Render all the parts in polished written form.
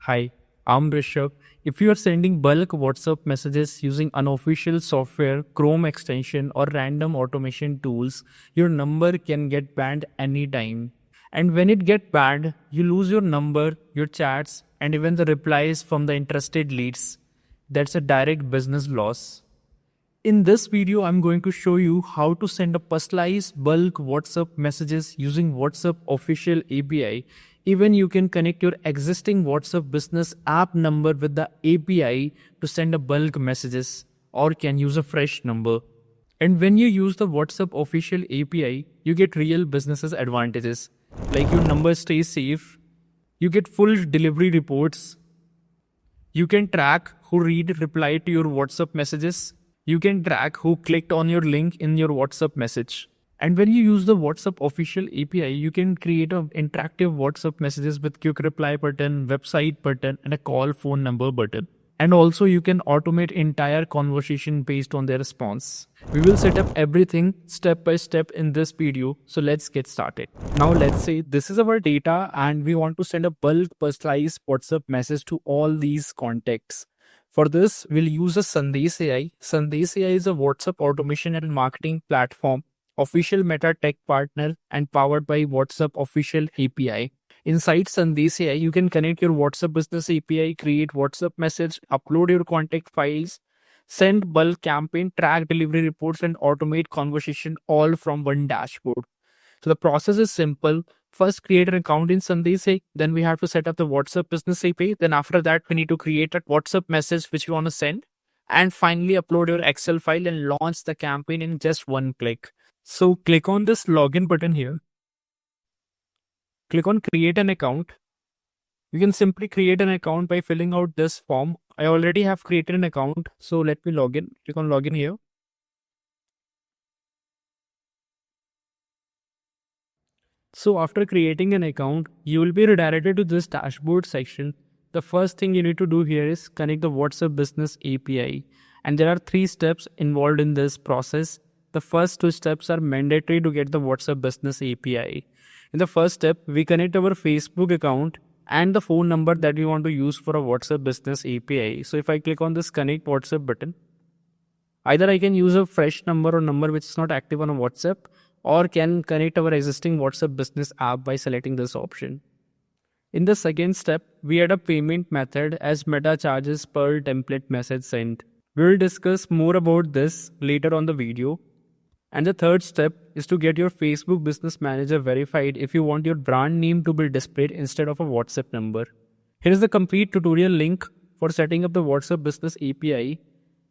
Hi, I'm Rishabh. If you are sending bulk WhatsApp messages using unofficial software, Chrome extension, or random automation tools, your number can get banned anytime. And when it gets banned, you lose your number, your chats, and even the replies from the interested leads. That's a direct business loss. In this video, I'm going to show you how to send a personalized bulk WhatsApp messages using WhatsApp official API. Even you can connect your existing WhatsApp business app number with the API to send a bulk messages or can use a fresh number. And when you use the WhatsApp official API, you get real businesses advantages like your number stays safe, you get full delivery reports, you can track who reply to your WhatsApp messages. You can track who clicked on your link in your WhatsApp message. And when you use the WhatsApp official API, you can create an interactive WhatsApp messages with quick reply button, website button, and a call phone number button. And also you can automate entire conversation based on their response. We will set up everything step by step in this video. So let's get started. Now let's say this is our data and we want to send a bulk personalized WhatsApp message to all these contacts. For this, we'll use a SandeshAI. SandeshAI is a WhatsApp automation and marketing platform, official Meta tech partner and powered by WhatsApp official API. Inside SandeshAI, you can connect your WhatsApp business API, create WhatsApp message, upload your contact files, send bulk campaign, track delivery reports, and automate conversation all from one dashboard. So the process is simple. First, create an account in SandeshAI. Then we have to set up the WhatsApp business API. Then after that, we need to create a WhatsApp message which you want to send. And finally, upload your Excel file and launch the campaign in just one click. So click on this login button here. Click on create an account. You can simply create an account by filling out this form. I already have created an account. So let me log in. Click on login here. So after creating an account, you will be redirected to this dashboard section. The first thing you need to do here is connect the WhatsApp business API. And there are 3 steps involved in this process. The first 2 steps are mandatory to get the WhatsApp business API. In the first step, we connect our Facebook account and the phone number that we want to use for a WhatsApp business API. So if I click on this connect WhatsApp button, either I can use a fresh number or number which is not active on a WhatsApp, or can connect our existing WhatsApp business app by selecting this option. In the second step, we add a payment method as Meta charges per template message sent. We will discuss more about this later on the video. And the third step is to get your Facebook Business Manager verified if you want your brand name to be displayed instead of a WhatsApp number. Here is the complete tutorial link for setting up the WhatsApp Business API.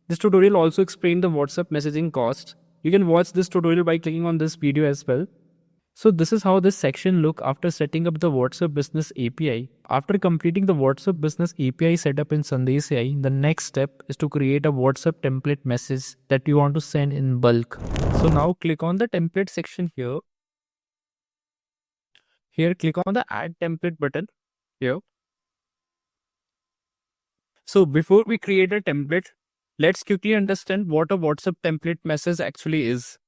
This tutorial also explains the WhatsApp messaging cost. You can watch this tutorial by clicking on this video as well. So this is how this section looks after setting up the WhatsApp Business API. After completing the WhatsApp Business API setup in SandeshAI, the next step is to create a WhatsApp template message that you want to send in bulk. So now click on the template section here. Here click on the add template button here. So before we create a template, let's quickly understand what a WhatsApp template message actually is.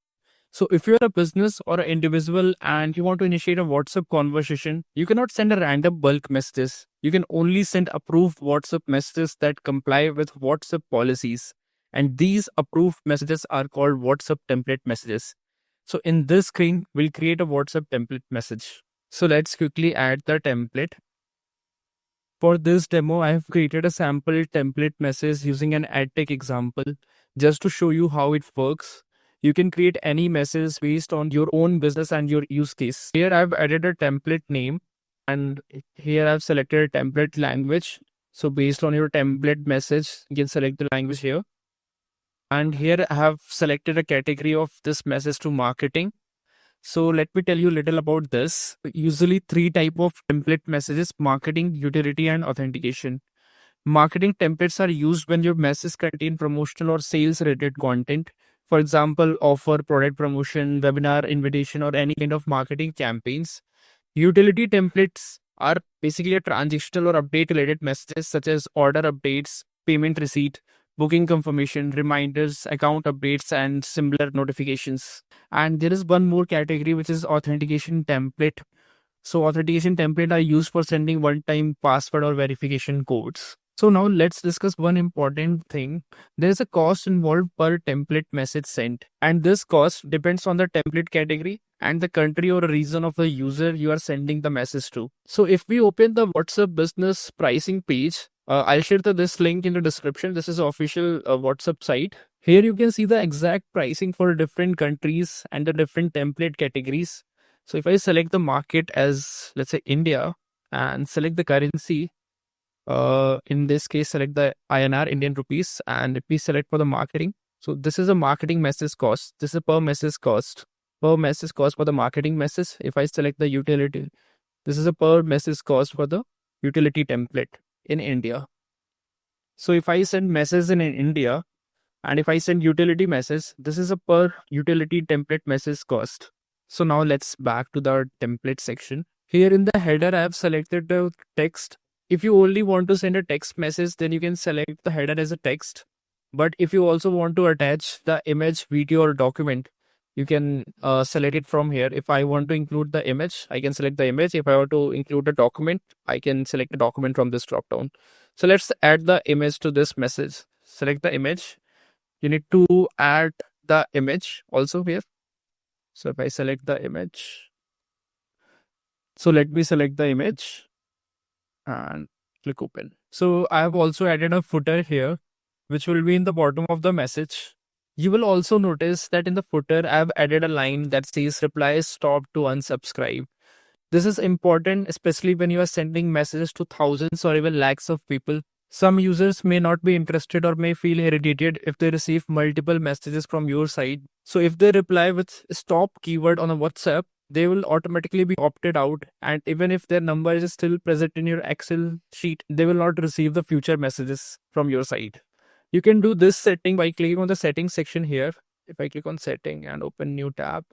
So if you're a business or an individual and you want to initiate a WhatsApp conversation, you cannot send a random bulk messages. You can only send approved WhatsApp messages that comply with WhatsApp policies. And these approved messages are called WhatsApp template messages. So in this screen, we'll create a WhatsApp template message. So let's quickly add the template. For this demo, I have created a sample template message using an AdTech example just to show you how it works. You can create any message based on your own business and your use case. Here I've added a template name and here I've selected a template language. So based on your template message, you can select the language here. And here I have selected a category of this message to marketing. So let me tell you a little about this. Usually 3 types of template messages: marketing, utility, and authentication. Marketing templates are used when your message contain promotional or sales related content. For example, offer, product promotion, webinar invitation, or any kind of marketing campaigns. Utility templates are basically a transactional or update related messages such as order updates, payment receipt, booking confirmation, reminders, account updates, and similar notifications. And there is one more category which is authentication template. So authentication template are used for sending one-time password or verification codes. So now let's discuss one important thing. There's a cost involved per template message sent, and this cost depends on the template category and the country or region of the user you are sending the message to. So if we open the WhatsApp business pricing page, I'll share this link in the description. This is official WhatsApp site. Here you can see the exact pricing for different countries and the different template categories. So if I select the market as, let's say, India, and select the currency, in this case, select the INR, Indian rupees, and if we select for the marketing, so this is a marketing message cost. This is a per message cost. Per message cost for the marketing message. If I select the utility, this is a per message cost for the utility template in India. So if I send message in India, and if I send utility message, this is a per utility template message cost. So now let's back to the template section. Here in the header, I have selected the text. If you only want to send a text message, then you can select the header as a text. But if you also want to attach the image, video, or document, you can select it from here. If I want to include the image, I can select the image. If I want to include the document, I can select the document from this drop down. So let's add the image to this message. Select the image. You need to add the image also here. So if I select the image, so let me select the image and click open. So I have also added a footer here, which will be in the bottom of the message. You will also notice that in the footer, I have added a line that says reply stop to unsubscribe. This is important, especially when you are sending messages to thousands or even lakhs of people. Some users may not be interested or may feel irritated if they receive multiple messages from your side. So if they reply with stop keyword on a WhatsApp, they will automatically be opted out, and even if their number is still present in your Excel sheet, they will not receive the future messages from your side. You can do this setting by clicking on the settings section here. If I click on setting and open new tab,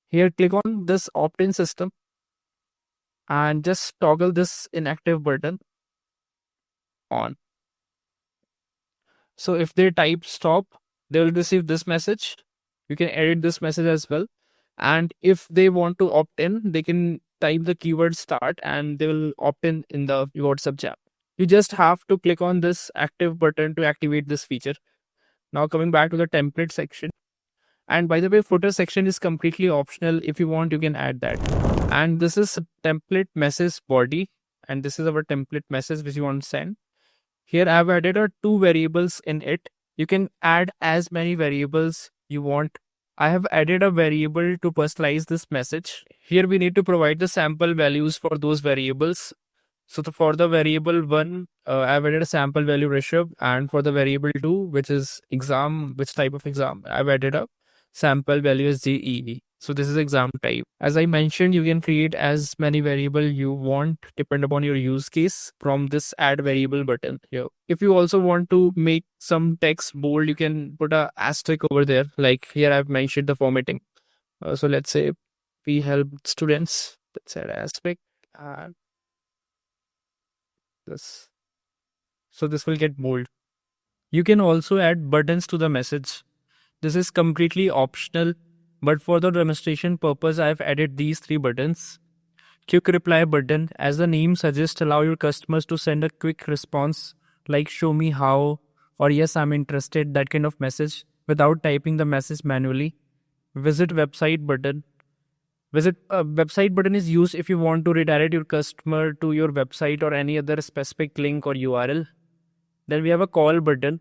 here click on this opt-in system and just toggle this inactive button on. So if they type stop, they will receive this message. You can edit this message as well. And if they want to opt in, they can type the keyword start and they will opt in the WhatsApp chat. You just have to click on this active button to activate this feature. Now coming back to the template section. And by the way, footer section is completely optional. If you want, you can add that. And this is template message body. And this is our template message which you want to send. Here I have added 2 variables in it. You can add as many variables you want. I have added a variable to personalize this message. Here we need to provide the sample values for those variables. So for the variable 1, I have added a sample value Rishabh, and for the variable 2, which is exam, which type of exam, I've added a sample value as JEE. So this is exam type. As I mentioned, you can create as many variable you want depend upon your use case from this add variable button here. If you also want to make some text bold, you can put a asterisk over there. Like here I've mentioned the formatting. So let's say we help students. Let's add asterisk and this. So this will get bold. You can also add buttons to the message. This is completely optional, but for the demonstration purpose, I have added these 3 buttons. Quick reply button, as the name suggests, allow your customers to send a quick response like show me how or yes, I'm interested, that kind of message without typing the message manually. Visit website button. Website button is used if you want to redirect your customer to your website or any other specific link or URL. Then we have a call button.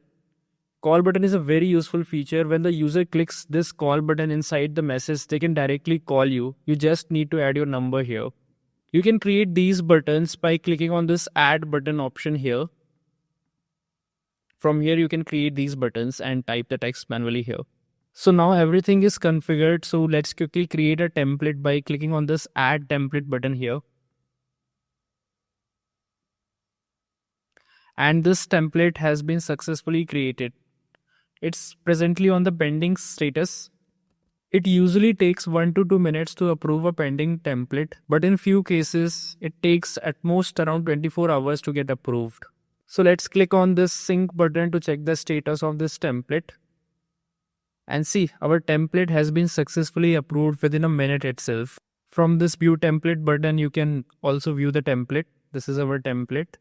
Call button is a very useful feature. When the user clicks this call button inside the message, they can directly call you. You just need to add your number here. You can create these buttons by clicking on this add button option here. From here, you can create these buttons and type the text manually here. So now everything is configured. So let's quickly create a template by clicking on this add template button here. And this template has been successfully created. It's presently on the pending status. It usually takes 1 to 2 minutes to approve a pending template, but in few cases, it takes at most around 24 hours to get approved. So let's click on this sync button to check the status of this template. And see, our template has been successfully approved within a minute itself. From this view template button, you can also view the template. This is our template.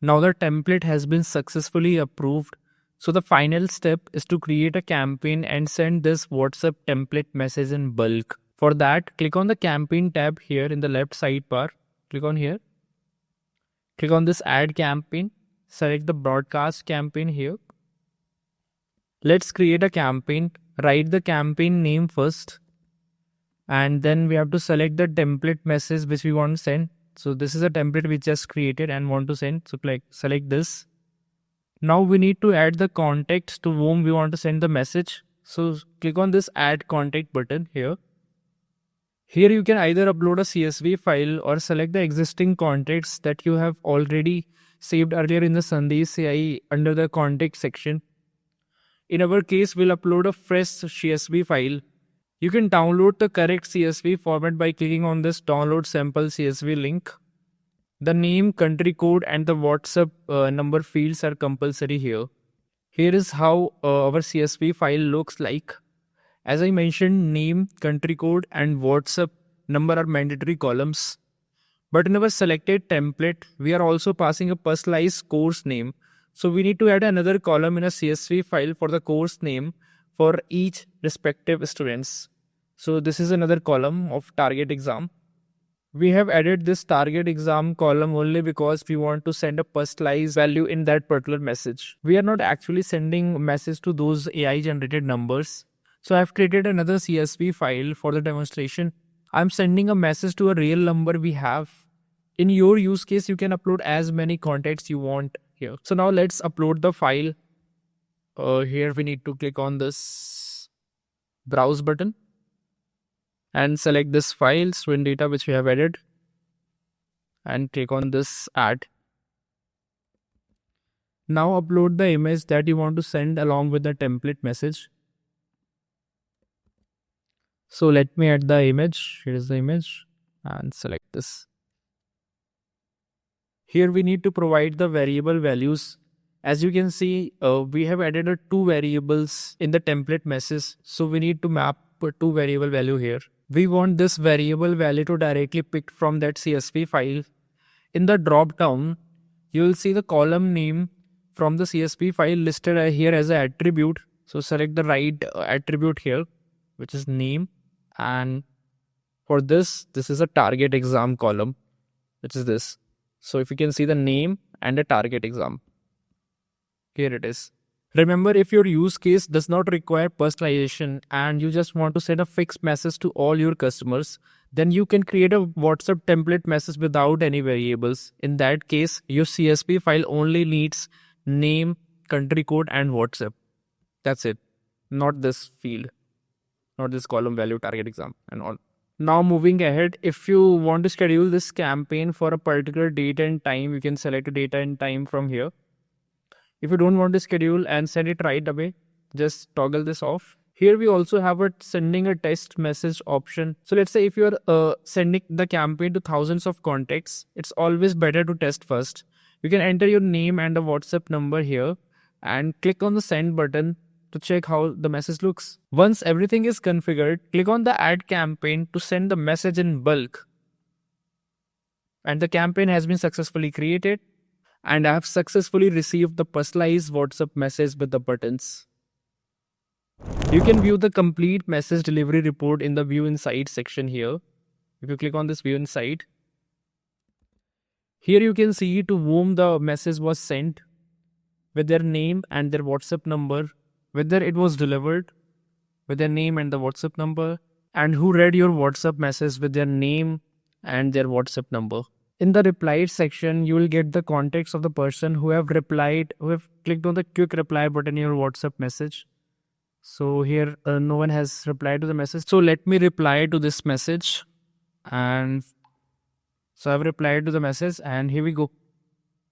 Now the template has been successfully approved. So the final step is to create a campaign and send this WhatsApp template message in bulk. For that, click on the campaign tab here in the left sidebar. Click on here. Click on this add campaign. Select the broadcast campaign here. Let's create a campaign. Write the campaign name first. And then we have to select the template message which we want to send. So this is a template we just created and want to send. So select this. Now we need to add the context to whom we want to send the message. So click on this add contact button here. Here you can either upload a CSV file or select the existing contacts that you have already saved earlier in the SandeshAI under the contact section. In our case, we'll upload a fresh CSV file. You can download the correct CSV format by clicking on this download sample CSV link. The name, country code and the WhatsApp number fields are compulsory here. Here is how our CSV file looks like. As I mentioned, name, country code and WhatsApp number are mandatory columns. But in our selected template, we are also passing a personalized course name. So we need to add another column in a CSV file for the course name for each respective students. So this is another column of target exam. We have added this target exam column only because we want to send a personalized value in that particular message. We are not actually sending a message to those AI generated numbers. So I've created another CSV file for the demonstration. I'm sending a message to a real number we have. In your use case, you can upload as many contacts you want here. So now let's upload the file. Here we need to click on this browse button and select this file, student data which we have added, and click on this add. Now upload the image that you want to send along with the template message. So let me add the image. Here is the image and select this. Here we need to provide the variable values. As you can see, we have added two variables in the template message. So we need to map two variable value here. We want this variable value to directly pick from that CSV file. In the drop down, you will see the column name from the CSV file listed here as an attribute. So select the right attribute here, which is name. And for this is a target exam column, which is this. So if you can see the name and the target exam, here it is. Remember, if your use case does not require personalization and you just want to send a fixed message to all your customers, then you can create a WhatsApp template message without any variables. In that case, your CSV file only needs name, country code and WhatsApp. That's it. Not this field, not this column value, target exam and all. Now moving ahead, if you want to schedule this campaign for a particular date and time, you can select a date and time from here. If you don't want to schedule and send it right away, just toggle this off. Here we also have a sending a test message option. So let's say if you're sending the campaign to thousands of contacts, it's always better to test first. You can enter your name and the WhatsApp number here and click on the send button to check how the message looks. Once everything is configured, click on the add campaign to send the message in bulk. And the campaign has been successfully created. And I have successfully received the personalized WhatsApp message with the buttons. You can view the complete message delivery report in the View Insight section here. If you click on this View Insight, here you can see to whom the message was sent, with their name and their WhatsApp number, whether it was delivered, with their name and the WhatsApp number, and who read your WhatsApp message with their name and their WhatsApp number. In the replied section, you will get the context of the person who have replied, who have clicked on the quick reply button in your WhatsApp message. So here no one has replied to the message. So let me reply to this message. And so I've replied to the message and here we go.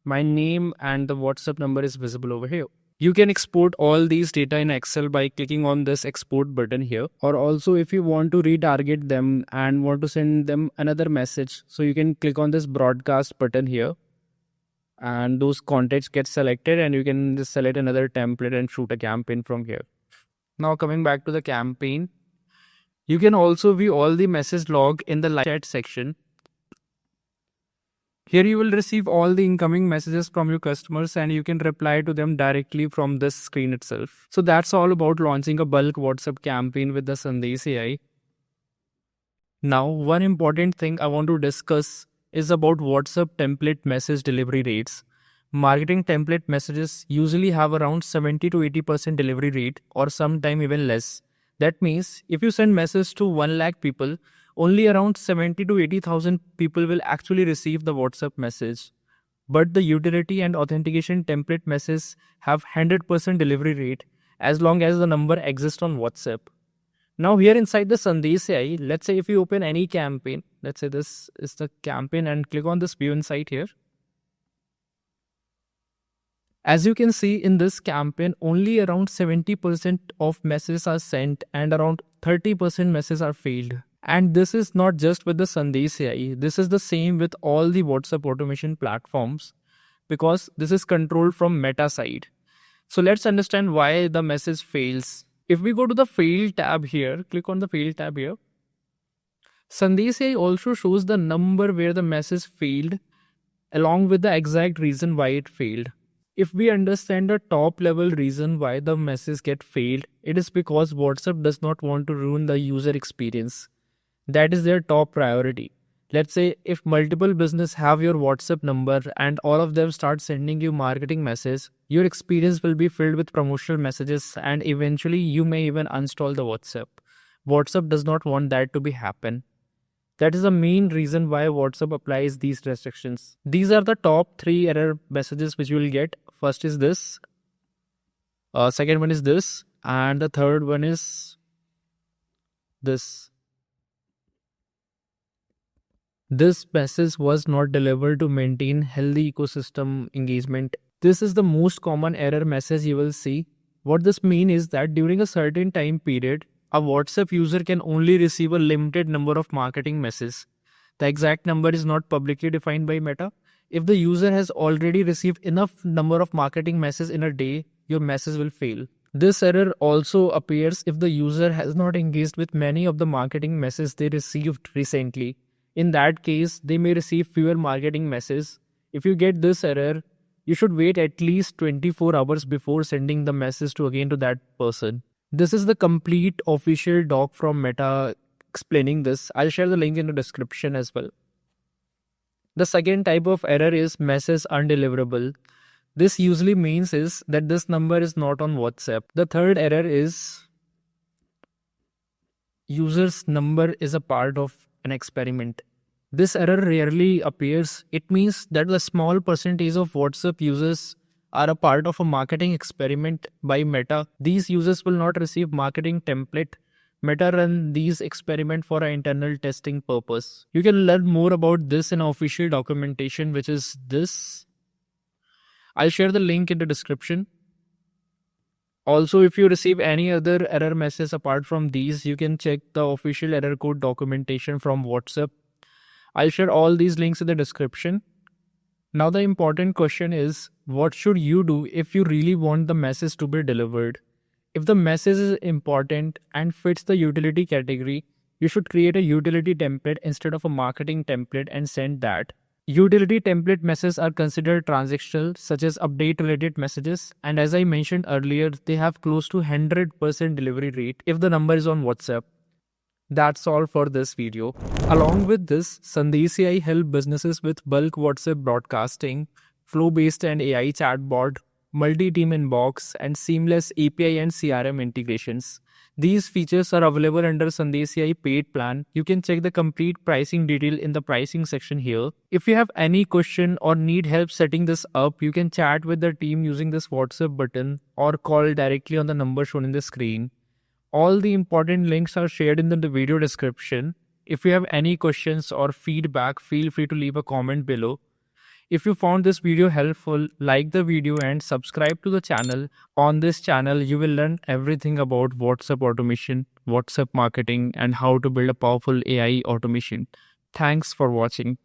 My name and the WhatsApp number is visible over here. You can export all these data in Excel by clicking on this export button here. Or also if you want to retarget them and want to send them another message, so you can click on this broadcast button here. And those contacts get selected and you can just select another template and shoot a campaign from here. Now coming back to the campaign, You can also view all the message log in the live chat section. Here you will receive all the incoming messages from your customers and you can reply to them directly from this screen itself. So that's all about launching a bulk WhatsApp campaign with the SandeshAI. Now, one important thing I want to discuss is about WhatsApp template message delivery rates. Marketing template messages usually have around 70 to 80% delivery rate or sometime even less. That means if you send message to 1 lakh people, only around 70 to 80,000 people will actually receive the WhatsApp message. But the utility and authentication template messages have 100% delivery rate as long as the number exists on WhatsApp. Now here inside the SandeshAI, let's say if you open any campaign, let's say this is the campaign and click on this view insight here. As you can see in this campaign, only around 70% of messages are sent and around 30% messages are failed. And this is not just with the SandeshAI, this is the same with all the WhatsApp automation platforms because this is controlled from Meta side. So let's understand why the message fails. If we go to the fail tab here, click on the fail tab here. SandeshAI also shows the number where the message failed along with the exact reason why it failed. If we understand the top level reason why the message get failed, it is because WhatsApp does not want to ruin the user experience. That is their top priority. Let's say if multiple business have your WhatsApp number and all of them start sending you marketing messages, your experience will be filled with promotional messages and eventually you may even uninstall the WhatsApp. WhatsApp does not want that to be happen. That is the main reason why WhatsApp applies these restrictions. These are the top 3 error messages which you will get. First is this, second one is this, and the third one is this. This message was not delivered to maintain healthy ecosystem engagement. This is the most common error message you will see. What this means is that during a certain time period, a WhatsApp user can only receive a limited number of marketing messages. The exact number is not publicly defined by Meta. If the user has already received enough number of marketing messages in a day, your message will fail. This error also appears if the user has not engaged with many of the marketing messages they received recently. In that case, they may receive fewer marketing messages. If you get this error, you should wait at least 24 hours before sending the message to that person. This is the complete official doc from Meta explaining this. I'll share the link in the description as well. The second type of error is message undeliverable. This usually means is that this number is not on WhatsApp. The third error is user's number is a part of an experiment. This error rarely appears. It means that the small percentage of WhatsApp users are a part of a marketing experiment by Meta. These users will not receive marketing template. Meta run these experiments for an internal testing purpose. You can learn more about this in official documentation, which is this. I'll share the link in the description. Also, if you receive any other error message apart from these, you can check the official error code documentation from WhatsApp. I'll share all these links in the description. Now the important question is, what should you do if you really want the message to be delivered? If the message is important and fits the utility category, you should create a utility template instead of a marketing template and send that. Utility template messages are considered transactional, such as update related messages, and as I mentioned earlier, they have close to 100% delivery rate if the number is on WhatsApp. That's all for this video. Along with this, SandeshAI help businesses with bulk WhatsApp broadcasting, flow-based and AI chatbot, multi-team inbox, and seamless API and CRM integrations. These features are available under SandeshAI paid plan. You can check the complete pricing detail in the pricing section here. If you have any question or need help setting this up, you can chat with the team using this WhatsApp button or call directly on the number shown in the screen. All the important links are shared in the video description. If you have any questions or feedback, feel free to leave a comment below. If you found this video helpful, like the video and subscribe to the channel. On this channel, you will learn everything about WhatsApp automation, WhatsApp marketing, and how to build a powerful AI automation. Thanks for watching.